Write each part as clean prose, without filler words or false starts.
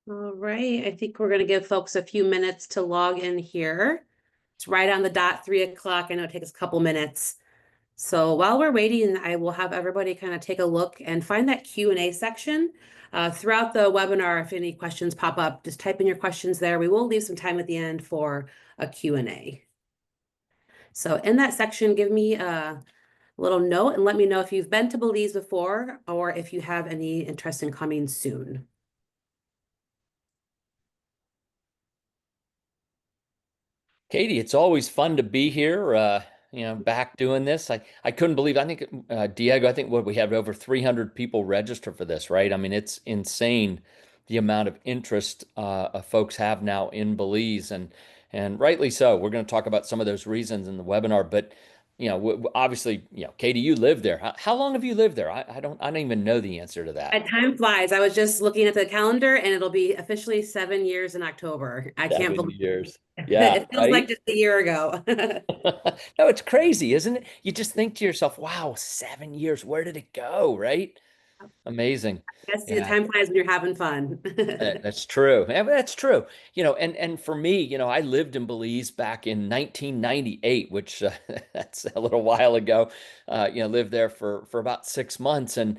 All right, I think we're going to give folks a few minutes to log in here. It's right on the dot, 3 o'clock. I know it takes a couple minutes. So while we're waiting, I will have everybody kind of take a look and find that Q&A section. Throughout the webinar, if any questions pop up, just type in your questions there. We will leave some time at the end for a Q&A. So in that section, give me a little note and let me know if you've been to Belize before or if you have any interest in coming soon. Katie, it's always fun to be here, back doing this. I couldn't believe, I think, Diego, I think what we had over 300 people register for this, right? I mean, it's insane the amount of interest folks have now in Belize, and rightly so. We're going to talk about some of those reasons in the webinar, but obviously, Katie, you live there. How long have you lived there? I don't even know the answer to that. Time flies. I was just looking at the calendar and it'll be officially 7 years in October. I can't 7 years. believe Yeah, it feels like right? just a year ago. No, it's crazy, isn't it? You just think to yourself, wow, 7 years, where did it go, right? Amazing. Yes, the Yeah, time flies when you're having fun. that's true. Yeah, that's true. And for me, I lived in Belize back in 1998, which that's a little while ago. Lived there for about 6 months and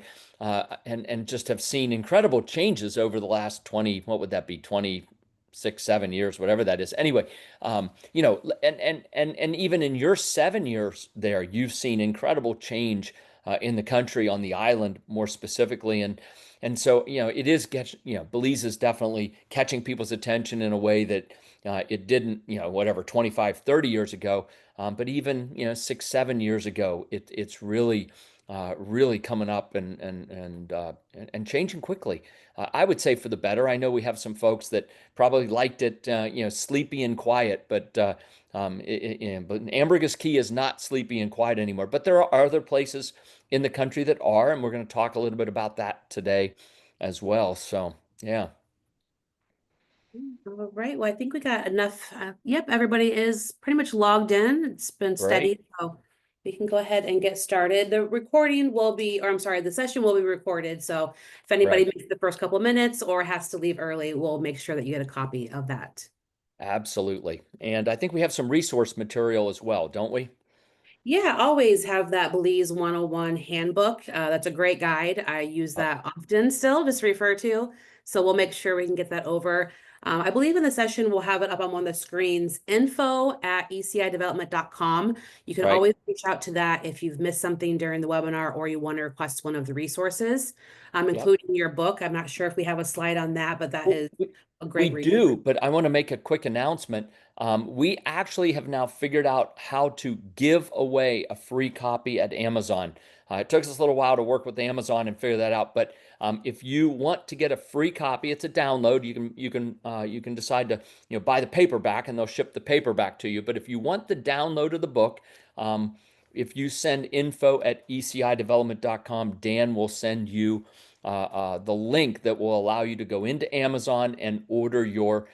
just have seen incredible changes over the last 20, what would that be, 26, 7 years, whatever that is. Anyway, and even in your 7 years there, you've seen incredible change in the country, on the island more specifically. And so, it is Belize is definitely catching people's attention in a way that it didn't, whatever, 25, 30 years ago. But even, 6, 7 years ago, it's really coming up and changing quickly. I would say for the better. I know we have some folks that probably liked it, sleepy and quiet, but Ambergris Key is not sleepy and quiet anymore. But there are other places in the country that are, and we're going to talk a little bit about that today as well. So, yeah, All right. Well, I think we got enough. Yep, everybody is pretty much logged in. It's been great. steady, so we can go ahead and get started. The recording will be, or I'm sorry, the session will be recorded. So if anybody Right. makes the first couple of minutes or has to leave early, we'll make sure that you get a copy of that. Absolutely. And I think we have some resource material as well, don't we? Yeah, always have that Belize 101 handbook. That's a great guide. I use Oh, that often still, just refer to. So we'll make sure we can get that over. I believe in the session we'll have it up on one of the screens, info@ecidevelopment.com. You can right. always reach out to that if you've missed something during the webinar or you want to request one of the resources, Yep. including your book. I'm not sure if we have a slide on that, but that Well, is a we great resource. do, but I want to make a quick announcement. We actually have now figured out how to give away a free copy at Amazon. It took us a little while to work with Amazon and figure that out, but if you want to get a free copy, it's a download. You can decide to buy the paperback, and they'll ship the paperback to you. But if you want the download of the book, if you send info@ecidevelopment.com, Dan will send you the link that will allow you to go into Amazon and order your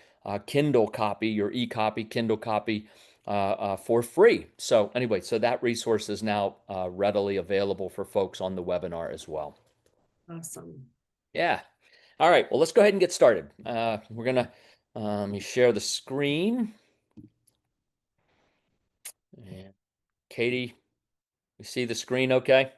Kindle copy, your e-copy, Kindle copy for free. So anyway, so that resource is now readily available for folks on the webinar as well. Awesome. Yeah. All right. Well, let's go ahead and get started. We're gonna let me share the screen. And Katie, you see the screen okay?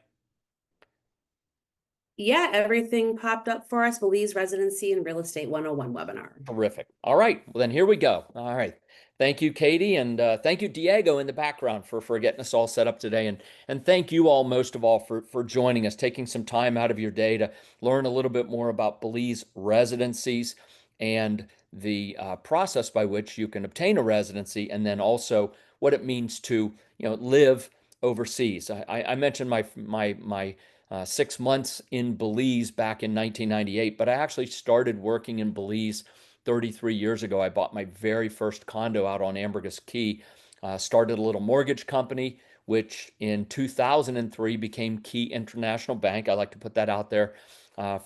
Yeah, everything popped up for us. Belize Residency and Real Estate 101 webinar. Terrific. All right. Well, then here we go. All right. Thank you, Katie, and thank you, Diego, in the background for getting us all set up today, and thank you all most of all for joining us, taking some time out of your day to learn a little bit more about Belize residencies and the process by which you can obtain a residency, and then also what it means to live overseas. I mentioned my 6 months in Belize back in 1998, but I actually started working in Belize 33 years ago. I bought my very first condo out on Ambergris Key, started a little mortgage company, which in 2003 became Key International Bank. I like to put that out there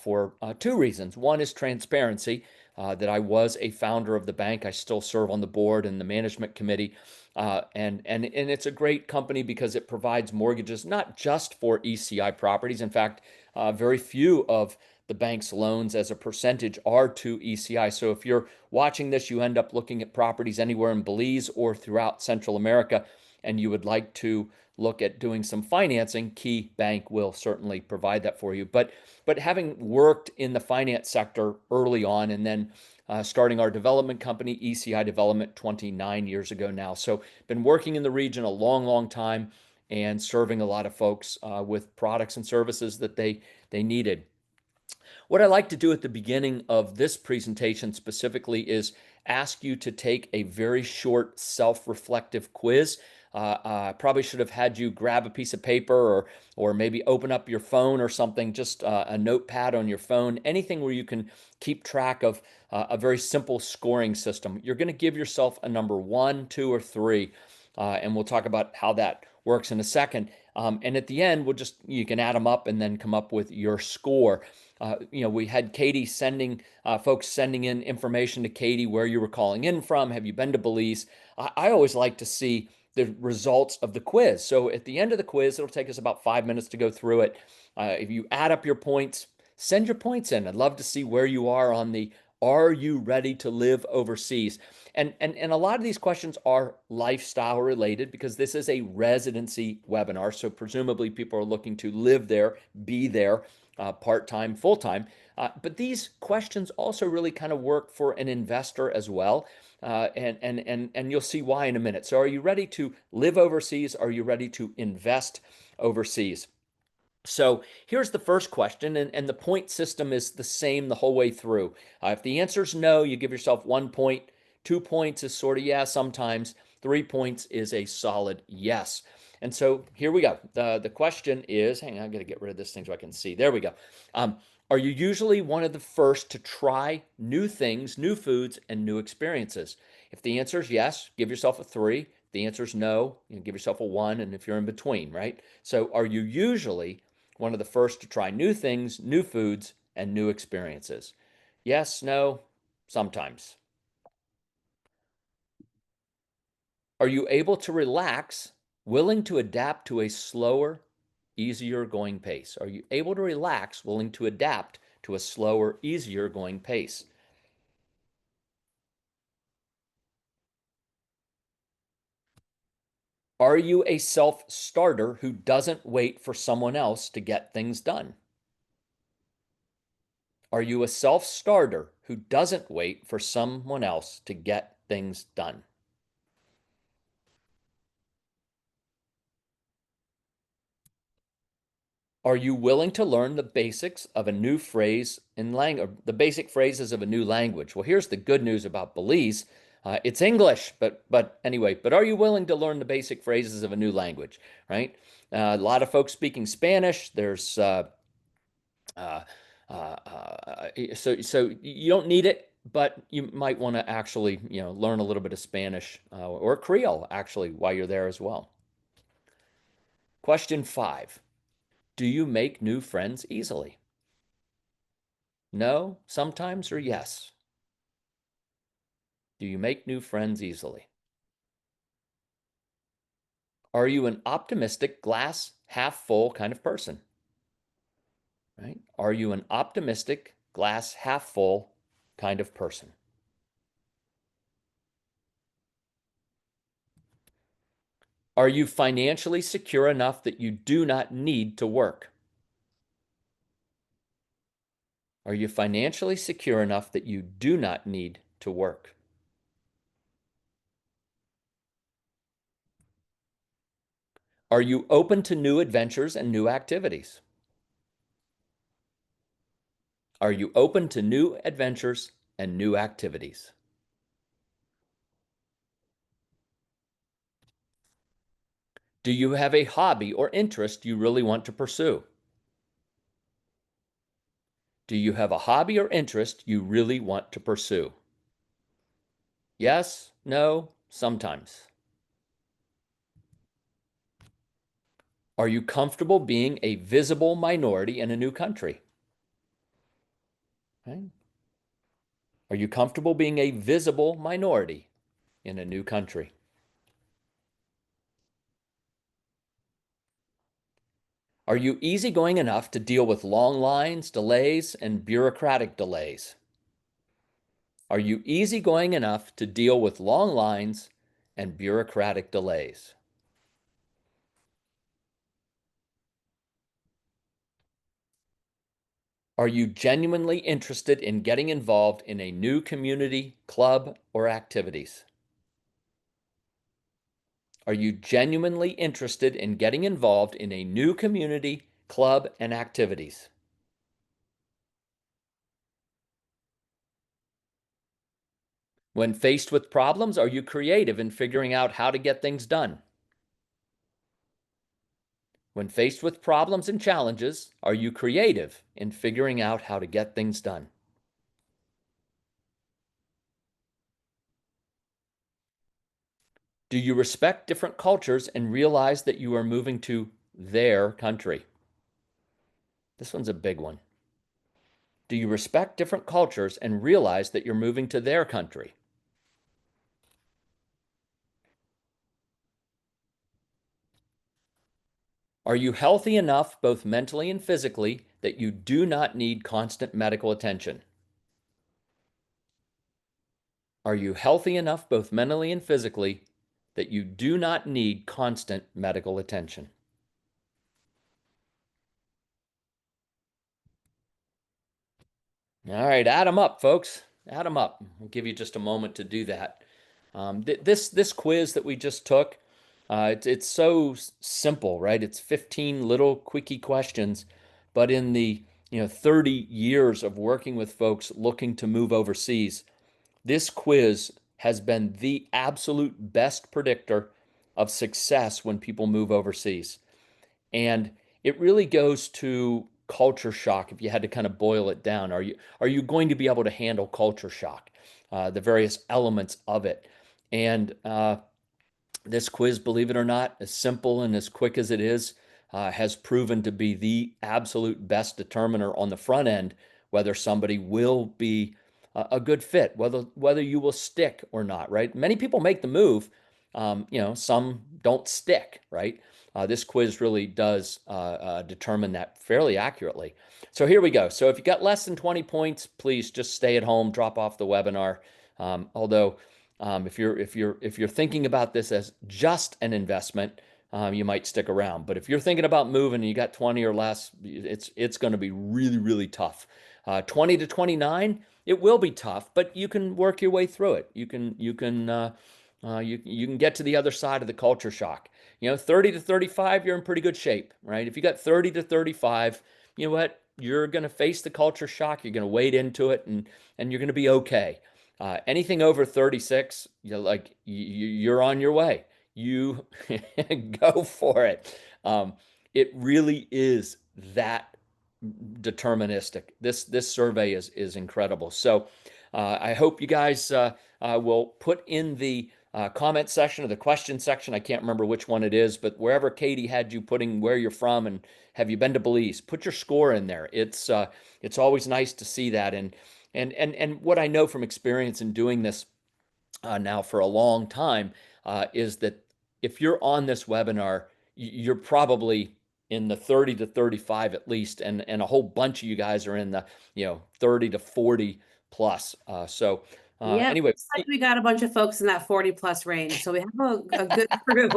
for two reasons. One is transparency, that I was a founder of the bank. I still serve on the board and the management committee. And it's a great company because it provides mortgages not just for ECI properties. In fact, very few of the bank's loans as a percentage are to ECI. So if you're watching this, you end up looking at properties anywhere in Belize or throughout Central America, and you would like to look at doing some financing, Key Bank will certainly provide that for you. But having worked in the finance sector early on and then starting our development company, ECI Development, 29 years ago now. So been working in the region a long, long time and serving a lot of folks with products and services that they needed. What I like to do at the beginning of this presentation specifically is ask you to take a very short self-reflective quiz. Probably should have had you grab a piece of paper or maybe open up your phone or something, just a notepad on your phone, anything where you can keep track of a very simple scoring system. You're going to give yourself a number 1, 2, or 3, and we'll talk about how that works in a second. And at the end, you can add them up and then come up with your score. We had Katie folks sending in information to Katie where you were calling in from. Have you been to Belize? I always like to see the results of the quiz. So at the end of the quiz, it'll take us about 5 minutes to go through it. If you add up your points, send your points in. I'd love to see where you are on the "Are you ready to live overseas?" And a lot of these questions are lifestyle related because this is a residency webinar. So presumably people are looking to live there, be there, part-time, full-time. But these questions also really kind of work for an investor as well. And you'll see why in a minute. So are you ready to live overseas? Are you ready to invest overseas? So here's the first question, and the point system is the same the whole way through. If the answer is no, you give yourself 1 point. 2 points is sort of yeah sometimes. 3 points is a solid yes. And so here we go. The question is, hang on, I'm going to get rid of this thing so I can see. There we go. Are you usually one of the first to try new things, new foods, and new experiences? If the answer is yes, give yourself a 3. If the answer is no, give yourself a 1, and if you're in between, right? So are you usually one of the first to try new things, new foods, and new experiences? Yes, no, sometimes. Are you able to relax, willing to adapt to a slower, easier going pace? Are you able to relax, willing to adapt to a slower, easier going pace? Are you a self-starter who doesn't wait for someone else to get things done? Are you a self-starter who doesn't wait for someone else to get things done? Are you willing to learn the basics of a new phrase in language, the basic phrases of a new language? Well, here's the good news about Belize. It's English, but anyway, but are you willing to learn the basic phrases of a new language, right? A lot of folks speaking Spanish. There's uh, so you don't need it, but you might want to actually, learn a little bit of Spanish or Creole actually while you're there as well. Question 5. Do you make new friends easily? No, sometimes, or yes? Do you make new friends easily? Are you an optimistic, glass half full kind of person? Right? Are you an optimistic, glass half full kind of person? Are you financially secure enough that you do not need to work? Are you financially secure enough that you do not need to work? Are you open to new adventures and new activities? Are you open to new adventures and new activities? Do you have a hobby or interest you really want to pursue? Do you have a hobby or interest you really want to pursue? Yes, no, sometimes. Are you comfortable being a visible minority in a new country? Okay. Are you comfortable being a visible minority in a new country? Are you easygoing enough to deal with long lines, delays, and bureaucratic delays? Are you easygoing enough to deal with long lines and bureaucratic delays? Are you genuinely interested in getting involved in a new community, club, or activities? Are you genuinely interested in getting involved in a new community, club, and activities? When faced with problems, are you creative in figuring out how to get things done? When faced with problems and challenges, are you creative in figuring out how to get things done? Do you respect different cultures and realize that you are moving to their country? This one's a big one. Do you respect different cultures and realize that you're moving to their country? Are you healthy enough, both mentally and physically, that you do not need constant medical attention? Are you healthy enough, both mentally and physically, that you do not need constant medical attention? All right, add them up, folks. Add them up. I'll give you just a moment to do that. This quiz that we just took, it's so simple, right? It's 15 little quickie questions, but in the 30 years of working with folks looking to move overseas, this quiz has been the absolute best predictor of success when people move overseas. And it really goes to culture shock if you had to kind of boil it down. Are you going to be able to handle culture shock, the various elements of it? And this quiz, believe it or not, as simple and as quick as it is, has proven to be the absolute best determiner on the front end whether somebody will be a good fit, whether you will stick or not, right? Many people make the move, some don't stick, right? This quiz really does determine that fairly accurately. So here we go. So if you got less than 20 points, please just stay at home, drop off the webinar. Although if you're thinking about this as just an investment, you might stick around. But if you're thinking about moving and you got 20 or less, it's going to be really, really tough. 20 to 29, it will be tough, but you can work your way through it. You can get to the other side of the culture shock. 30 to 35, you're in pretty good shape, right? If you got 30 to 35, you know what? You're going to face the culture shock. You're going to wade into it, and you're going to be okay. Anything over 36, you're on your way. You go for it. It really is that deterministic. This survey is incredible. So I hope you guys will put in the comment section or the question section. I can't remember which one it is, but wherever Katie had you putting where you're from and have you been to Belize, put your score in there. It's always nice to see that. And what I know from experience in doing this now for a long time is that if you're on this webinar, you're probably in the 30 to 35 at least, and a whole bunch of you guys are in the 30 to 40 plus. Yeah, Anyway, looks like we got a bunch of folks in that 40 plus range. So we have a good crew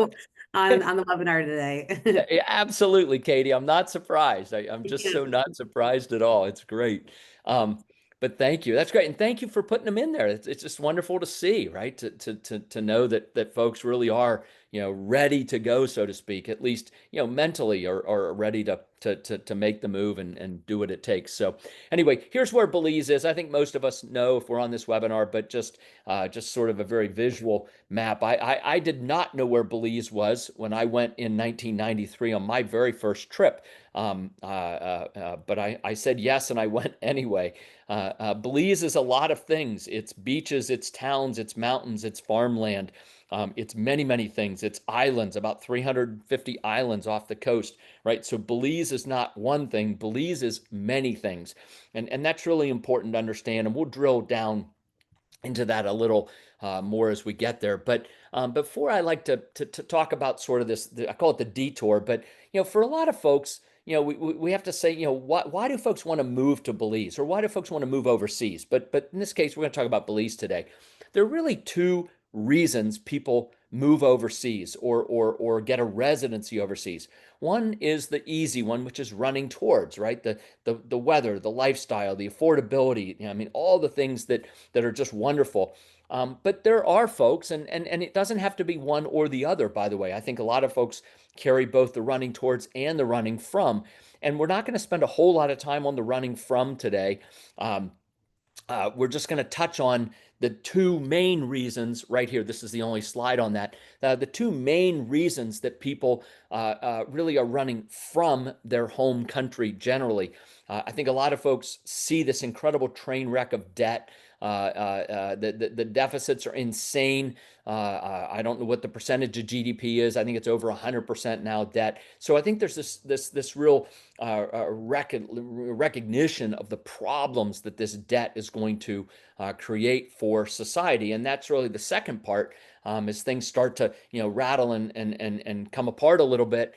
on the webinar today. absolutely, Katie. I'm not surprised. I'm just Yeah. so not surprised at all. It's great. But thank you. That's great. And thank you for putting them in there. It's just wonderful to see, right? To know that folks really are, ready to go, so to speak, at least, mentally or ready to make the move and do what it takes. So anyway, here's where Belize is. I think most of us know if we're on this webinar, but just sort of a very visual map. I did not know where Belize was when I went in 1993 on my very first trip. But I said yes and I went anyway. Belize is a lot of things. It's beaches, it's towns, it's mountains, it's farmland. It's many, many things. It's islands, about 350 islands off the coast, right? So Belize is not one thing. Belize is many things. And that's really important to understand. And we'll drill down into that a little more as we get there. But before I like to talk about sort of this, I call it the detour. But for a lot of folks, we have to say, why do folks want to move to Belize, or why do folks want to move overseas? But in this case, we're going to talk about Belize today. There are really two reasons people move overseas or get a residency overseas. One is the easy one, which is running towards, right? The weather, the lifestyle, the affordability. I mean, all the things that are just wonderful. But there are folks, and it doesn't have to be one or the other, by the way. I think a lot of folks carry both the running towards and the running from. And we're not going to spend a whole lot of time on the running from today. Um, we're just going to touch on the two main reasons right here. This is the only slide on that. The two main reasons that people really are running from their home country generally. I think a lot of folks see this incredible train wreck of debt. The deficits are insane. I don't know what the percentage of GDP is. I think it's over 100% now debt. So I think there's this real recognition of the problems that this debt is going to create for society, and that's really the second part. As things start to rattle and come apart a little bit,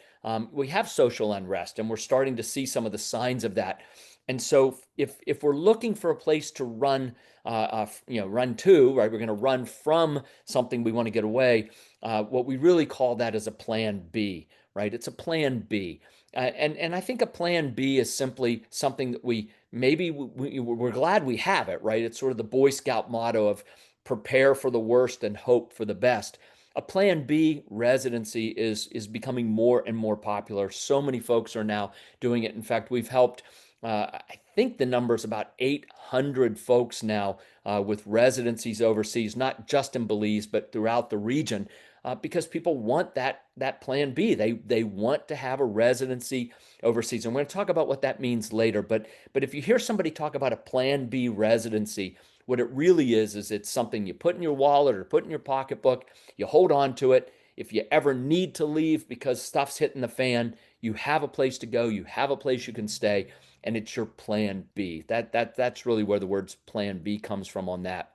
we have social unrest, and we're starting to see some of the signs of that. And so if we're looking for a place to run, run to, right, we're going to run from something we want to get away. What we really call that is a plan B, right? It's a plan B. And I think a plan B is simply something that we're glad we have it, right? It's sort of the Boy Scout motto of prepare for the worst and hope for the best. A plan B residency is becoming more and more popular. So many folks are now doing it. In fact, we've helped, I think the number is about 800 folks now with residencies overseas, not just in Belize, but throughout the region, because people want that plan B. They want to have a residency overseas. And we're going to talk about what that means later. But if you hear somebody talk about a plan B residency, what it really is it's something you put in your wallet or put in your pocketbook. You hold on to it. If you ever need to leave because stuff's hitting the fan, you have a place to go. You have a place you can stay, and it's your plan B. That's really where the words plan B comes from on that.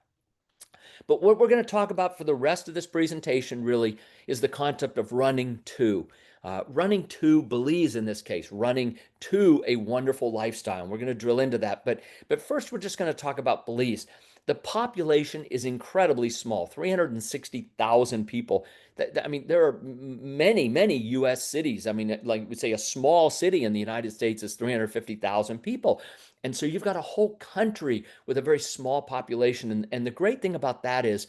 But what we're going to talk about for the rest of this presentation really is the concept of running to Belize in this case, running to a wonderful lifestyle. And we're going to drill into that. But first, we're just going to talk about Belize. The population is incredibly small, 360,000 people. I mean, there are many U.S. cities. I mean, like we say, a small city in the United States is 350,000 people. And so you've got a whole country with a very small population. And the great thing about that is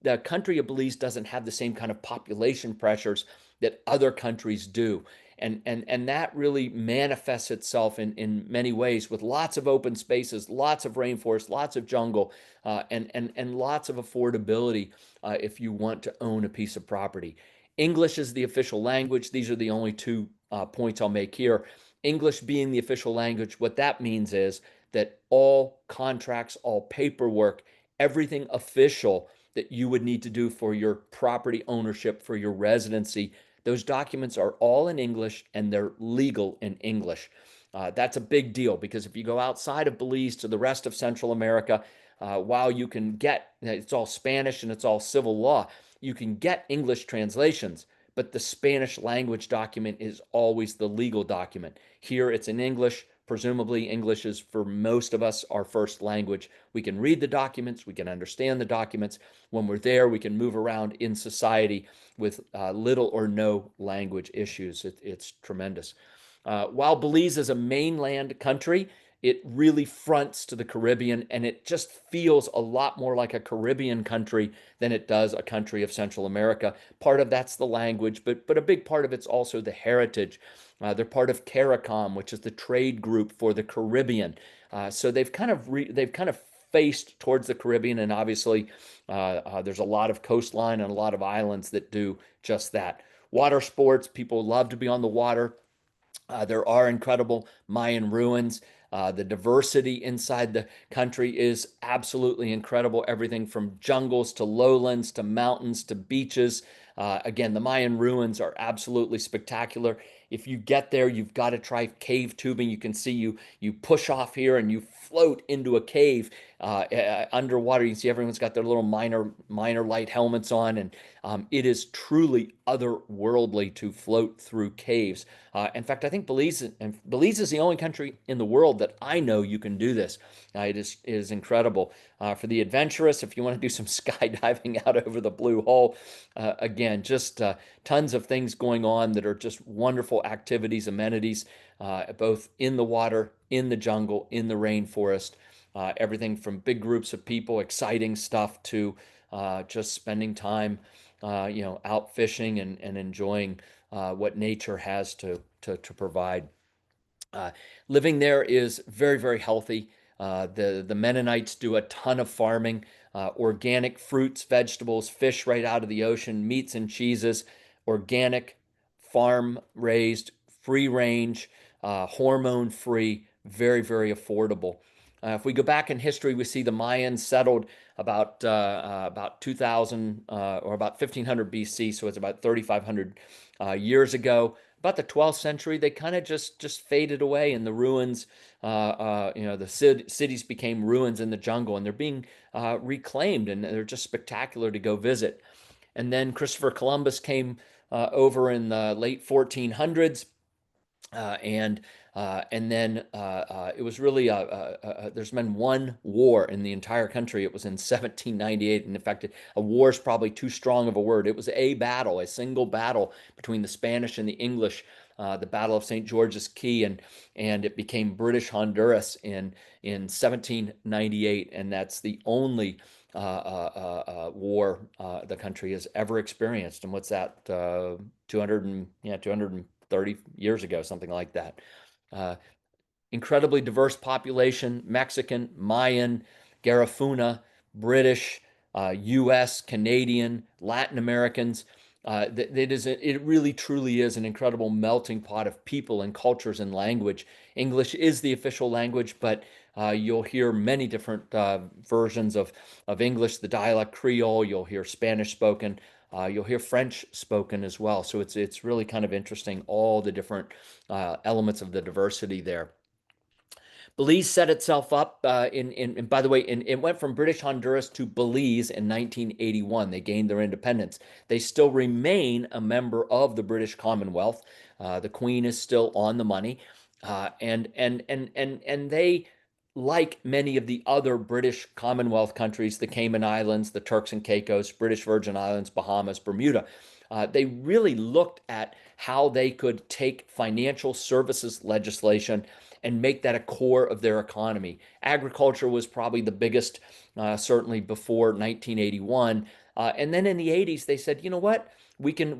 the country of Belize doesn't have the same kind of population pressures that other countries do. And that really manifests itself in many ways with lots of open spaces, lots of rainforest, lots of jungle, and lots of affordability if you want to own a piece of property. English is the official language. These are the only two points I'll make here. English being the official language, what that means is that all contracts, all paperwork, everything official that you would need to do for your property ownership, for your residency, those documents are all in English and they're legal in English. That's a big deal because if you go outside of Belize to the rest of Central America, while you can get, it's all Spanish and it's all civil law, you can get English translations, but the Spanish language document is always the legal document. Here it's in English. Presumably, English is for most of us our first language. We can read the documents, we can understand the documents. When we're there, we can move around in society with little or no language issues. It's tremendous. While Belize is a mainland country, it really fronts to the Caribbean, and it just feels a lot more like a Caribbean country than it does a country of Central America. Part of that's the language, but a big part of it's also the heritage. They're part of CARICOM, which is the trade group for the Caribbean. So they've kind of faced towards the Caribbean, and obviously there's a lot of coastline and a lot of islands that do just that. Water sports, people love to be on the water. There are incredible Mayan ruins. The diversity inside the country is absolutely incredible. Everything from jungles to lowlands to mountains to beaches. Again, the Mayan ruins are absolutely spectacular. If you get there, you've got to try cave tubing. You can see you push off here and you float into a cave underwater. You can see everyone's got their little minor light helmets on, and it is truly otherworldly to float through caves. In fact, I think Belize is the only country in the world that I know you can do this. It is incredible. For the adventurous, if you want to do some skydiving out over the blue hole, again, just tons of things going on that are just wonderful activities, amenities, both in the water, in the jungle, in the rainforest. Everything from big groups of people, exciting stuff, to just spending time, out fishing and enjoying what nature has to provide. Uh, Living there is very, very healthy. The Mennonites do a ton of farming, organic fruits, vegetables, fish right out of the ocean, meats and cheeses, organic, farm raised, free range, hormone free, very, very affordable. If we go back in history, we see the Mayans settled about 2000 or about 1500 BC, so it's about 3,500 years ago. About the 12th century, they kind of just faded away in the ruins. The cities became ruins in the jungle, and they're being reclaimed, and they're just spectacular to go visit. And then Christopher Columbus came over in the late 1400s, and then it was really there's been one war in the entire country. It was in 1798, and in fact, a war is probably too strong of a word. It was a battle, a single battle between the Spanish and the English, the Battle of St. George's Key, and it became British Honduras in 1798, and that's the only war the country has ever experienced. And what's that? 230 years ago, something like that. Uh, Incredibly diverse population: Mexican, Mayan, Garifuna, British, US, Canadian, Latin Americans. It really truly is an incredible melting pot of people and cultures and language. English is the official language, but you'll hear many different versions of English, the dialect Creole. You'll hear Spanish spoken. You'll hear French spoken as well. So it's really kind of interesting, all the different elements of the diversity there. Belize set itself up and by the way, it went from British Honduras to Belize in 1981. They gained their independence. They still remain a member of the British Commonwealth. The Queen is still on the money, and they, like many of the other British Commonwealth countries, the Cayman Islands, the Turks and Caicos, British Virgin Islands, Bahamas, Bermuda, they really looked at how they could take financial services legislation and make that a core of their economy. Agriculture was probably the biggest, certainly before 1981. And then in the 80s, they said, you know what? We can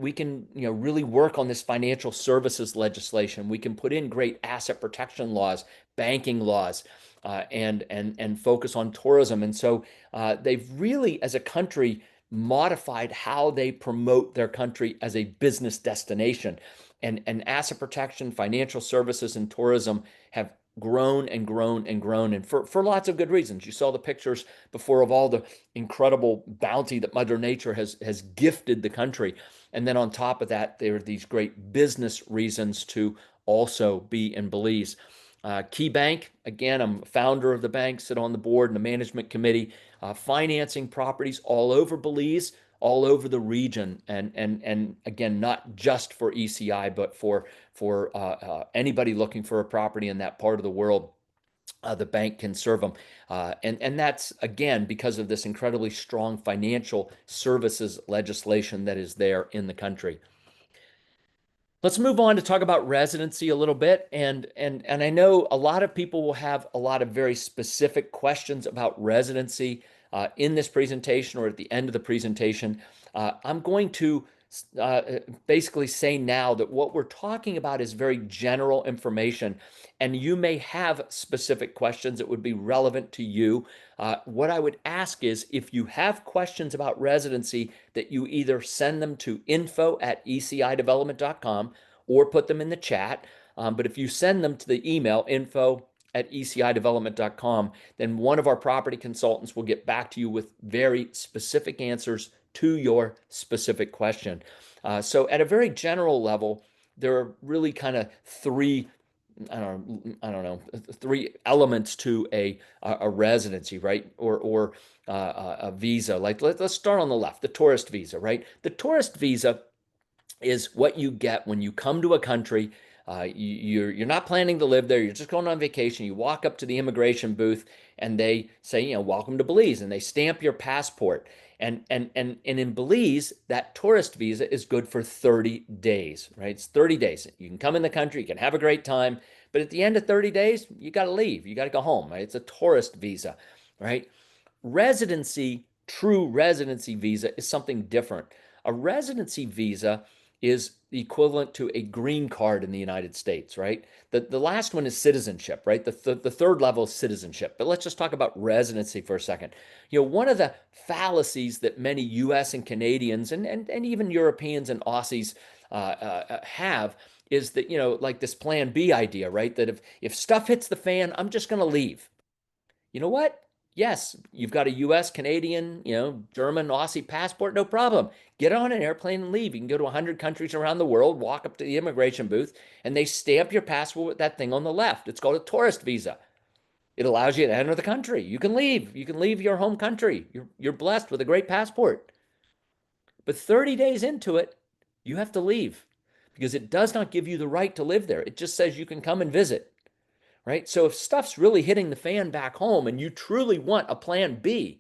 really work on this financial services legislation. We can put in great asset protection laws, banking laws, and focus on tourism. And so they've really, as a country, modified how they promote their country as a business destination. And asset protection, financial services, and tourism have grown and grown and grown, and for lots of good reasons. You saw the pictures before of all the incredible bounty that Mother Nature has gifted the country. And then on top of that, there are these great business reasons to also be in Belize. Key Bank, again, I'm a founder of the bank, sit on the board and the management committee, financing properties all over Belize, all over the region, and again, not just for ECI, but for anybody looking for a property in that part of the world. The bank can serve them, and that's again because of this incredibly strong financial services legislation that is there in the country. Let's move on to talk about residency a little bit. And I know a lot of people will have a lot of very specific questions about residency in this presentation or at the end of the presentation. I'm going to basically say now that what we're talking about is very general information, and you may have specific questions that would be relevant to you. What I would ask is, if you have questions about residency, that you either send them to info@ecidevelopment.com or put them in the chat. But if you send them to the email info@ecidevelopment.com, then one of our property consultants will get back to you with very specific answers to your specific question. So at a very general level, there are really kind of three, I don't know, three elements to a residency, right? Or a visa. Like let's start on the left, the tourist visa, right? The tourist visa is what you get when you come to a country. You're not planning to live there. You're just going on vacation. You walk up to the immigration booth and they say, welcome to Belize, and they stamp your passport. And in Belize, that tourist visa is good for 30 days, right? It's 30 days. You can come in the country, you can have a great time, but at the end of 30 days, you got to leave. You got to go home, right? It's a tourist visa, right? Residency, true residency visa is something different. A residency visa is equivalent to a green card in the United States, right? The last one is citizenship, right? The third level is citizenship. But let's just talk about residency for a second. One of the fallacies that many US and Canadians and even Europeans and Aussies have is that, like this plan B idea, right? That if stuff hits the fan, I'm just going to leave. You know what? Yes, you've got a US, Canadian, German, Aussie passport, no problem. Get on an airplane and leave. You can go to 100 countries around the world, walk up to the immigration booth, and they stamp your passport with that thing on the left. It's called a tourist visa. It allows you to enter the country. You can leave. You can leave your home country. You're blessed with a great passport. But 30 days into it, you have to leave because it does not give you the right to live there. It just says you can come and visit. Right? So if stuff's really hitting the fan back home and you truly want a plan B,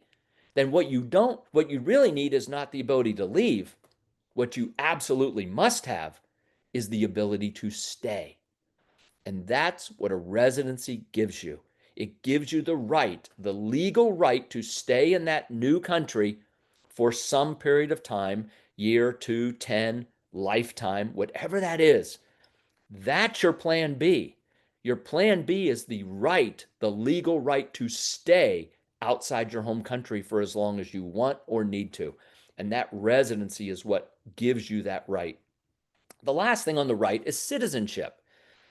then what you really need is not the ability to leave. What you absolutely must have is the ability to stay. And that's what a residency gives you. It gives you the right, the legal right to stay in that new country for some period of time, year, 2, 10, lifetime, whatever that is. That's your plan B. Your plan B is the legal right to stay outside your home country for as long as you want or need to. And that residency is what gives you that right. The last thing on the right is citizenship.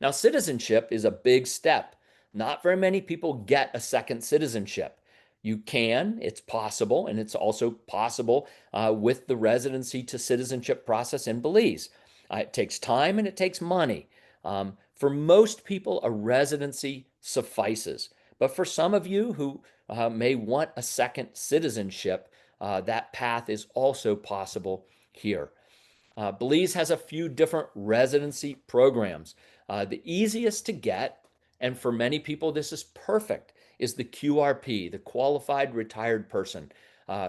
Now, citizenship is a big step. Not very many people get a second citizenship. You can, it's possible, and it's also possible with the residency to citizenship process in Belize. It takes time and it takes money. For most people, a residency suffices. But for some of you who may want a second citizenship, that path is also possible here. Belize has a few different residency programs. The easiest to get, and for many people this is perfect, is the QRP, the Qualified Retired Person,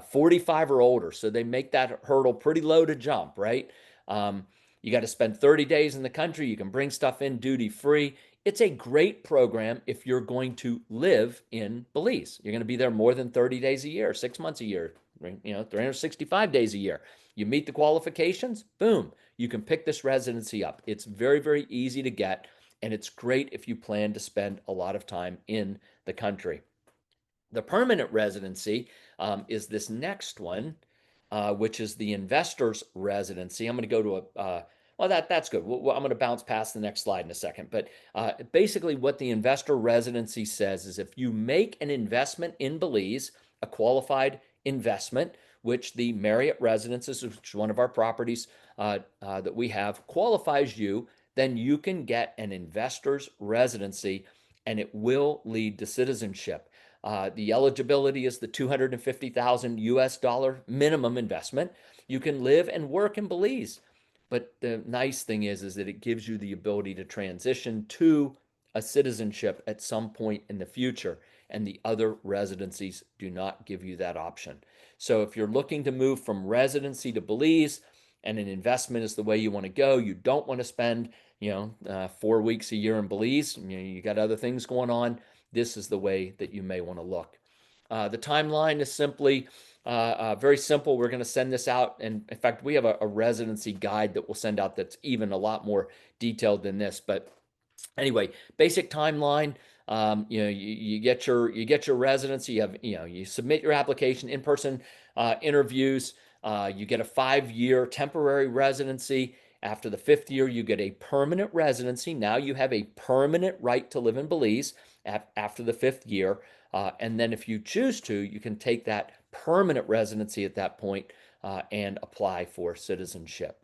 45 or older. So they make that hurdle pretty low to jump, right? You got to spend 30 days in the country. You can bring stuff in duty free. It's a great program if you're going to live in Belize. You're going to be there more than 30 days a year, 6 months a year, 365 days a year. You meet the qualifications, boom, you can pick this residency up. It's very, very easy to get, and it's great if you plan to spend a lot of time in the country. The permanent residency is this next one, which is the investor's residency. I'm going to go to well, that's good. I'm going to bounce past the next slide in a second. But basically what the investor residency says is if you make an investment in Belize, a qualified investment, which the Marriott Residences, which is one of our properties that we have, qualifies you, then you can get an investor's residency and it will lead to citizenship. The eligibility is the 250,000 US dollar minimum investment. You can live and work in Belize. But the nice thing is that it gives you the ability to transition to a citizenship at some point in the future, and the other residencies do not give you that option. So if you're looking to move from residency to Belize and an investment is the way you want to go, you don't want to spend 4 weeks a year in Belize, you got other things going on, this is the way that you may want to look. The timeline is simply very simple. We're going to send this out. And in fact, we have a residency guide that we'll send out that's even a lot more detailed than this. But anyway, basic timeline. You get your residency. You submit your application, in-person interviews. You get a 5-year temporary residency. After the 5th year, you get a permanent residency. Now you have a permanent right to live in Belize after the 5th year. And then if you choose to, you can take that permanent residency at that point and apply for citizenship.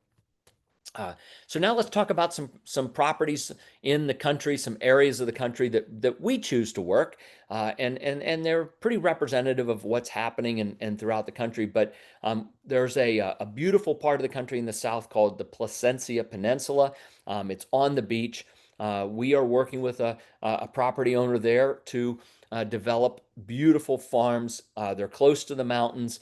Uh, so now let's talk about some properties in the country, some areas of the country that we choose to work, and they're pretty representative of what's happening and throughout the country. But there's a beautiful part of the country in the south called the Placencia Peninsula. It's on the beach. We are working with a property owner there to develop beautiful farms. They're close to the mountains.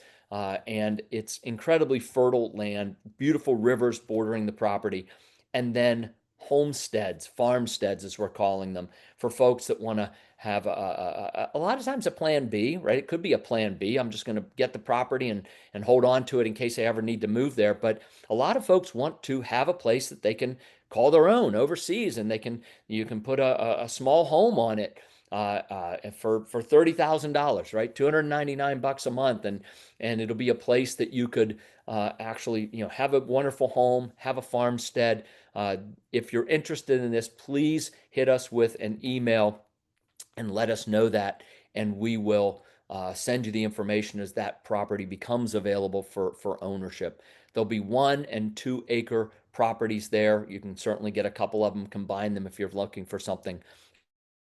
And it's incredibly fertile land, beautiful rivers bordering the property, and then homesteads, farmsteads, as we're calling them, for folks that want to have a lot of times a plan B, right? It could be a plan B. I'm just going to get the property and hold on to it in case they ever need to move there. But a lot of folks want to have a place that they can call their own overseas, and you can put a small home on it for $30,000, right? $299 a month, and it'll be a place that you could actually, have a wonderful home, have a farmstead. If you're interested in this, please hit us with an email and let us know that, and we will send you the information as that property becomes available for ownership. There'll be 1 and 2 acre properties there. You can certainly get a couple of them, combine them if you're looking for something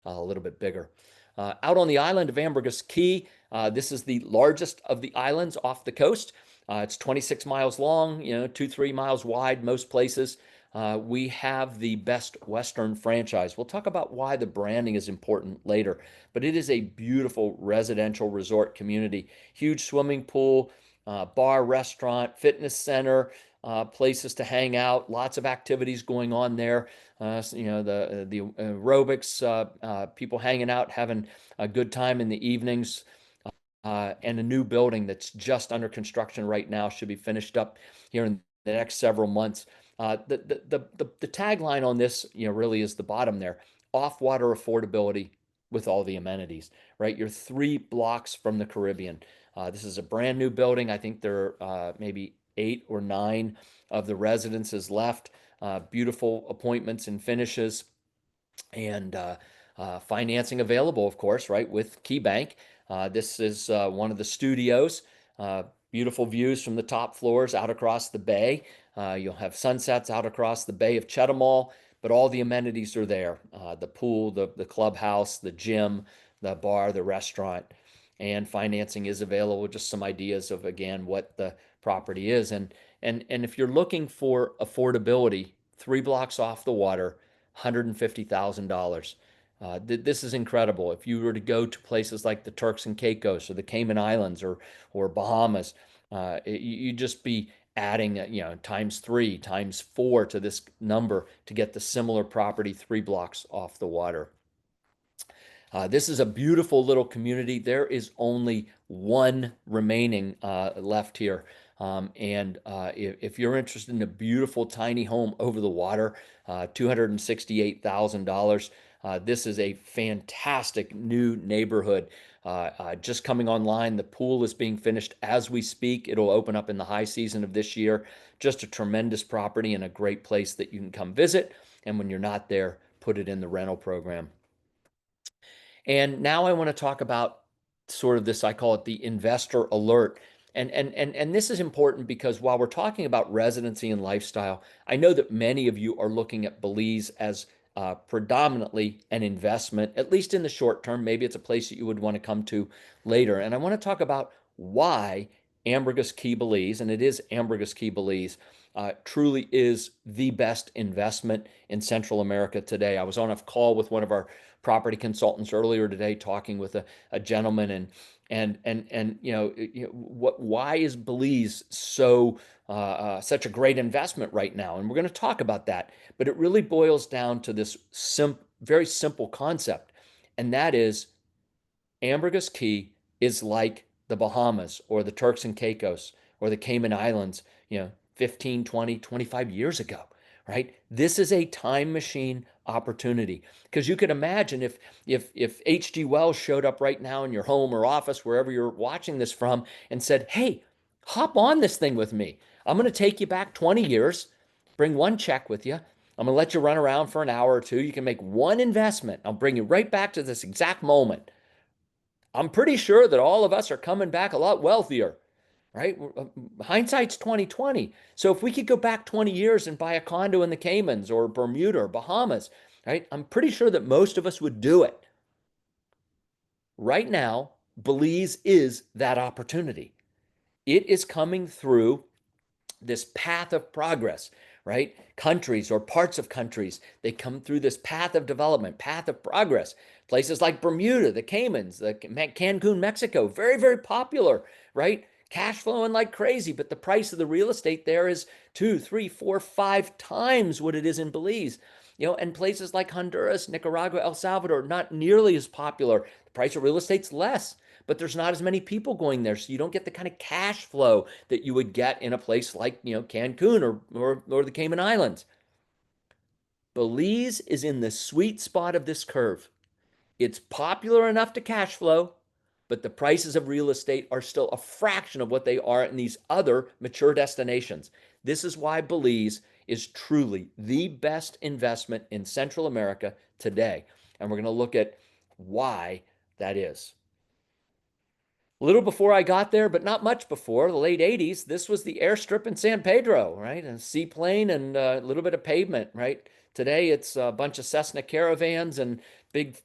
a little bit bigger. Out on the island of Ambergris Caye, this is the largest of the islands off the coast. It's 26 miles long, 2, 3 miles wide, most places. We have the Best Western franchise. We'll talk about why the branding is important later, but it is a beautiful residential resort community. Huge swimming pool, bar, restaurant, fitness center, places to hang out, lots of activities going on there. The aerobics, people hanging out, having a good time in the evenings, and a new building that's just under construction right now, should be finished up here in the next several months. The tagline on this, really is the bottom there: off water affordability with all the amenities, right? You're 3 blocks from the Caribbean. This is a brand new building. I think there are maybe 8 or 9 of the residences left. Beautiful appointments and finishes, and financing available, of course, right, with KeyBank. This is one of the studios. Beautiful views from the top floors out across the bay. You'll have sunsets out across the Bay of Chetumal, but all the amenities are there: the pool, the clubhouse, the gym, the bar, the restaurant, and financing is available. Just some ideas of, again, what the property is. And if you're looking for affordability, 3 blocks off the water, $150,000. This is incredible. If you were to go to places like the Turks and Caicos or the Cayman Islands or Bahamas, you'd just be adding, times 3, times 4 to this number to get the similar property 3 blocks off the water. This is a beautiful little community. There is only one remaining left here. And if you're interested in a beautiful tiny home over the water, $268,000. This is a fantastic new neighborhood just coming online. The pool is being finished as we speak. It'll open up in the high season of this year. Just a tremendous property and a great place that you can come visit. And when you're not there, put it in the rental program. And now I want to talk about sort of this, I call it the investor alert. And this is important because while we're talking about residency and lifestyle, I know that many of you are looking at Belize as predominantly an investment, at least in the short term. Maybe it's a place that you would want to come to later. And I want to talk about why Ambergris Caye Belize, and it is Ambergris Caye Belize, truly is the best investment in Central America today. I was on a call with one of our property consultants earlier today, talking with a gentleman, and why is Belize such a great investment right now? And we're going to talk about that, but it really boils down to this very simple concept, and that is Ambergris Caye is like the Bahamas or the Turks and Caicos or the Cayman Islands, 15, 20, 25 years ago, right? This is a time machine opportunity, because you could imagine if H.G. Wells showed up right now in your home or office, wherever you're watching this from, and said, "Hey, hop on this thing with me. I'm going to take you back 20 years, bring one check with you. I'm going to let you run around for an hour or two. You can make one investment. I'll bring you right back to this exact moment." I'm pretty sure that all of us are coming back a lot wealthier. right? Hindsight's 2020. So if we could go back 20 years and buy a condo in the Caymans or Bermuda or Bahamas, right? I'm pretty sure that most of us would do it. Right now, Belize is that opportunity. It is coming through this path of progress, right? Countries or parts of countries, they come through this path of development, path of progress. Places like Bermuda, the Caymans, the Cancun, Mexico, very, very popular, right? Cash flowing like crazy, but the price of the real estate there is 2, 3, 4, 5 times what it is in Belize. And places like Honduras, Nicaragua, El Salvador, not nearly as popular. The price of real estate's less, but there's not as many people going there, so you don't get the kind of cash flow that you would get in a place like Cancun or the Cayman Islands. Belize is in the sweet spot of this curve. It's popular enough to cash flow, but the prices of real estate are still a fraction of what they are in these other mature destinations. This is why Belize is truly the best investment in Central America today. And we're going to look at why that is. A little before I got there, but not much before, the late 80s, this was the airstrip in San Pedro, right? A seaplane and a little bit of pavement, right? Today it's a bunch of Cessna caravans and big,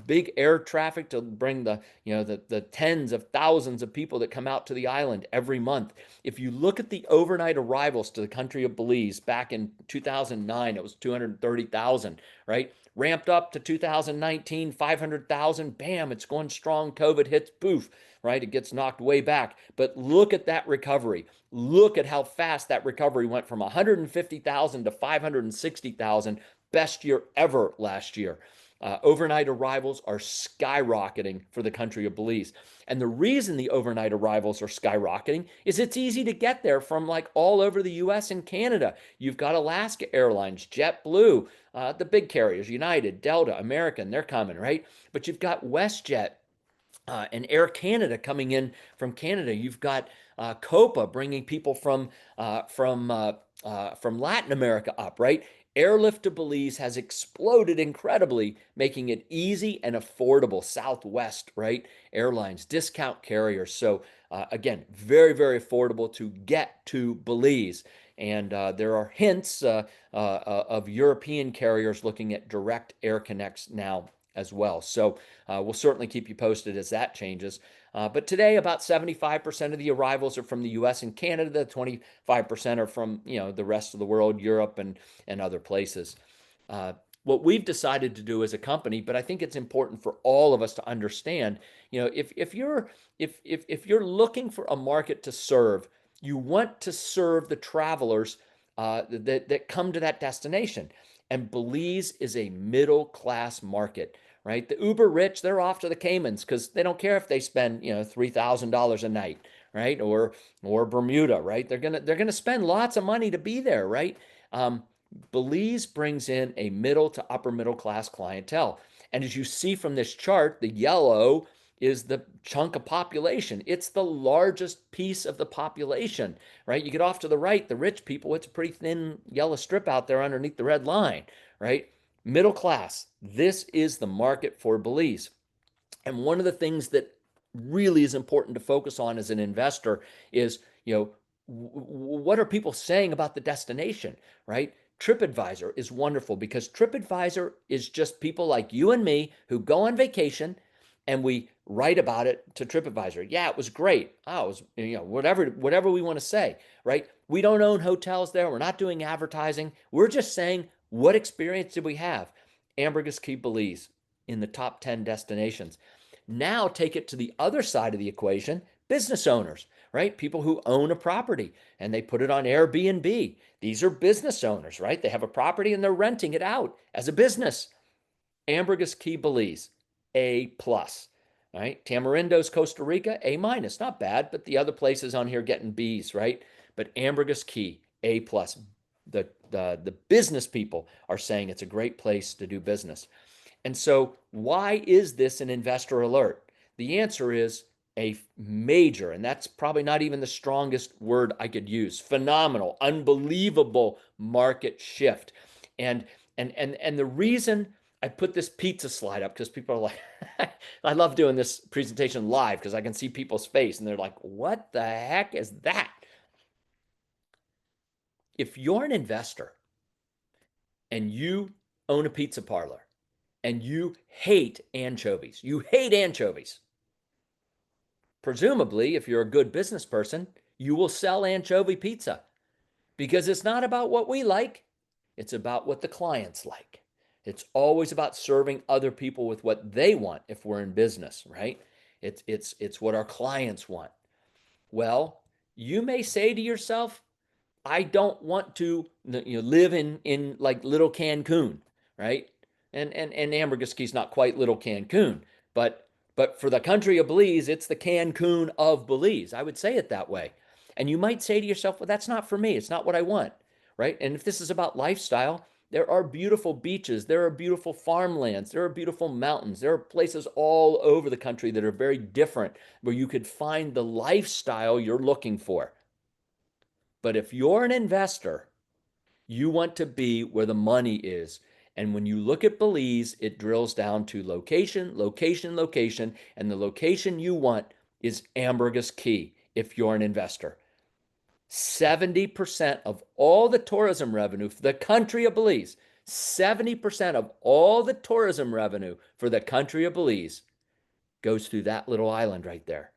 big air traffic to bring the tens of thousands of people that come out to the island every month. If you look at the overnight arrivals to the country of Belize back in 2009, it was 230,000, right? Ramped up to 2019, 500,000. Bam, it's going strong. COVID hits, poof, right? It gets knocked way back. But look at that recovery. Look at how fast that recovery went from 150,000 to 560,000. Best year ever last year. Overnight arrivals are skyrocketing for the country of Belize. And the reason the overnight arrivals are skyrocketing is it's easy to get there from like all over the US and Canada. You've got Alaska Airlines, JetBlue, the big carriers, United, Delta, American, they're coming, right? But you've got WestJet, and Air Canada coming in from Canada. You've got Copa bringing people from Latin America up, right? Airlift to Belize has exploded incredibly, making it easy and affordable. Southwest, right? Airlines, discount carriers. So again, very, very affordable to get to Belize. And there are hints of European carriers looking at direct air connects now as well. So we'll certainly keep you posted as that changes. But today, about 75% of the arrivals are from the US and Canada. 25% are from the rest of the world, Europe and other places. What we've decided to do as a company, but I think it's important for all of us to understand, if you're looking for a market to serve, you want to serve the travelers that come to that destination. And Belize is a middle class market, right? The uber rich, they're off to the Caymans because they don't care if they spend, $3,000 a night, right? Or Bermuda, right? They're gonna spend lots of money to be there, right? Belize brings in a middle to upper middle class clientele. And as you see from this chart, the yellow is the chunk of population. It's the largest piece of the population, right? You get off to the right, the rich people, it's a pretty thin yellow strip out there underneath the red line, right? Middle class, this is the market for Belize. And one of the things that really is important to focus on as an investor is, what are people saying about the destination, right? TripAdvisor is wonderful because TripAdvisor is just people like you and me who go on vacation and we write about it to TripAdvisor. Yeah, it was great. Oh, it was, whatever we want to say, right? We don't own hotels there. We're not doing advertising. We're just saying, what experience did we have? Ambergris Caye, Belize, in the top 10 destinations. Now take it to the other side of the equation, business owners, right? People who own a property and they put it on Airbnb. These are business owners, right? They have a property and they're renting it out as a business. Ambergris Caye, Belize, A plus, right? Tamarindo's Costa Rica, A minus, not bad, but the other places on here getting B's, right? But Ambergris Caye, A plus. The business people are saying it's a great place to do business. And so, why is this an investor alert? The answer is a major, and that's probably not even the strongest word I could use, phenomenal, unbelievable market shift. And the reason I put this pizza slide up because people are like, I love doing this presentation live because I can see people's face and they're like, what the heck is that? If you're an investor and you own a pizza parlor and you hate anchovies, presumably, if you're a good business person, you will sell anchovy pizza because it's not about what we like, it's about what the clients like. It's always about serving other people with what they want if we're in business, right? It's what our clients want. Well, you may say to yourself, I don't want to live in like little Cancun, right? And Ambergris is not quite little Cancun, but for the country of Belize, it's the Cancun of Belize. I would say it that way. And you might say to yourself, well, that's not for me. It's not what I want, right? And if this is about lifestyle, there are beautiful beaches, there are beautiful farmlands, there are beautiful mountains, there are places all over the country that are very different where you could find the lifestyle you're looking for. But if you're an investor, you want to be where the money is. And when you look at Belize, it drills down to location, location, location. And the location you want is Ambergris Caye if you're an investor. 70% of all the tourism revenue for the country of Belize, 70% of all the tourism revenue for the country of Belize goes through that little island right there.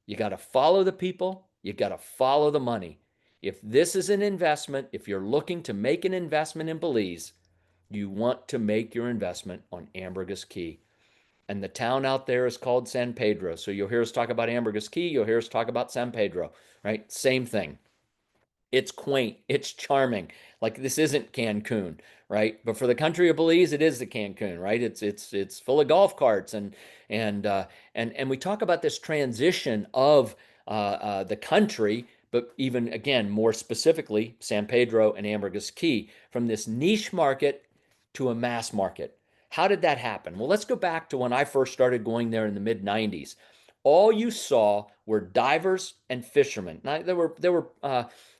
You got to follow the people. You got to follow the money. If this is an investment, if you're looking to make an investment in Belize, you want to make your investment on Ambergris Caye. And the town out there is called San Pedro. So you'll hear us talk about Ambergris Caye. You'll hear us talk about San Pedro, right? Same thing. It's quaint. It's charming. Like this isn't Cancun, right? But for the country of Belize, it is the Cancun, right? It's full of golf carts and we talk about this transition of the country, but even again more specifically, San Pedro and Ambergris Caye from this niche market to a mass market. How did that happen? Well, let's go back to when I first started going there in the mid 90s. All you saw were divers and fishermen. Now, there were